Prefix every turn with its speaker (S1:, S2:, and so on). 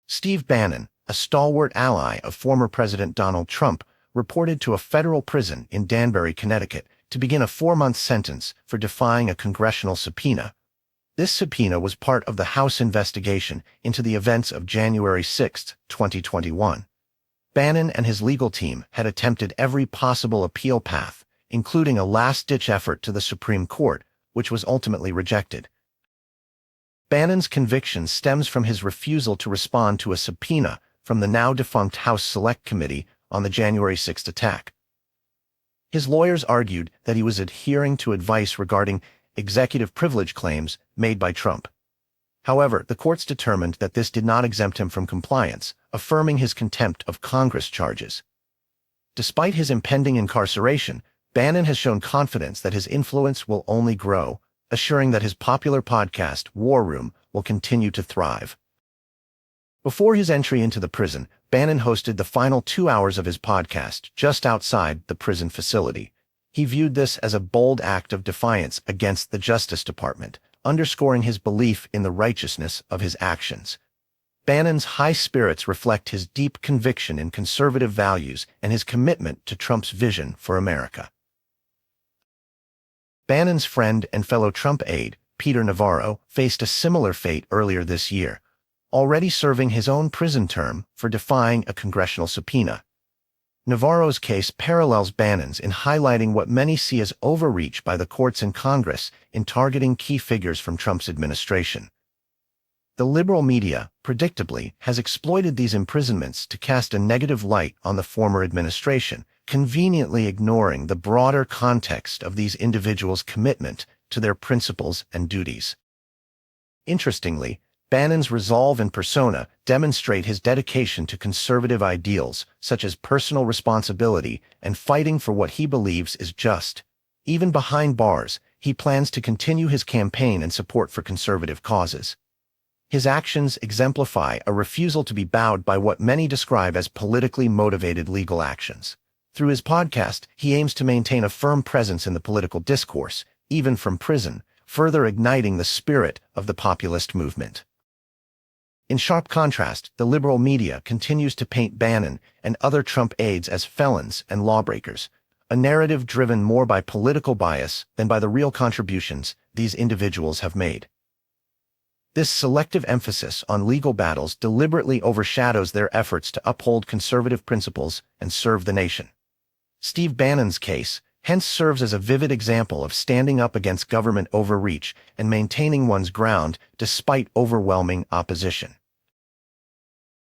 S1: Steve Bannon, a stalwart ally of former President Donald Trump, reported to a federal prison in Danbury, Connecticut, to begin a 4-month sentence for defying a congressional subpoena. This subpoena was part of the House investigation into the events of January 6, 2021. Bannon and his legal team had attempted every possible appeal path, including a last-ditch effort to the Supreme Court, which was ultimately rejected. Bannon's conviction stems from his refusal to respond to a subpoena from the now-defunct House Select Committee on the January 6 attack. His lawyers argued that he was adhering to advice regarding executive privilege claims made by Trump. However, the courts determined that this did not exempt him from compliance, affirming his contempt of Congress charges. Despite his impending incarceration, Bannon has shown confidence that his influence will only grow, assuring that his popular podcast, War Room, will continue to thrive. Before his entry into the prison, Bannon hosted the final 2 hours of his podcast just outside the prison facility. He viewed this as a bold act of defiance against the Justice Department, underscoring his belief in the righteousness of his actions. Bannon's high spirits reflect his deep conviction in conservative values and his commitment to Trump's vision for America. Bannon's friend and fellow Trump aide, Peter Navarro, faced a similar fate earlier this year, already serving his own prison term for defying a congressional subpoena. Navarro's case parallels Bannon's in highlighting what many see as overreach by the courts and Congress in targeting key figures from Trump's administration. The liberal media, predictably, has exploited these imprisonments to cast a negative light on the former administration, conveniently ignoring the broader context of these individuals' commitment to their principles and duties. Interestingly, Bannon's resolve and persona demonstrate his dedication to conservative ideals, such as personal responsibility and fighting for what he believes is just. Even behind bars, he plans to continue his campaign and support for conservative causes. His actions exemplify a refusal to be bowed by what many describe as politically motivated legal actions. Through his podcast, he aims to maintain a firm presence in the political discourse, even from prison, further igniting the spirit of the populist movement. In sharp contrast, the liberal media continues to paint Bannon and other Trump aides as felons and lawbreakers, a narrative driven more by political bias than by the real contributions these individuals have made. This selective emphasis on legal battles deliberately overshadows their efforts to uphold conservative principles and serve the nation. Steve Bannon's case hence serves as a vivid example of standing up against government overreach and maintaining one's ground despite overwhelming opposition.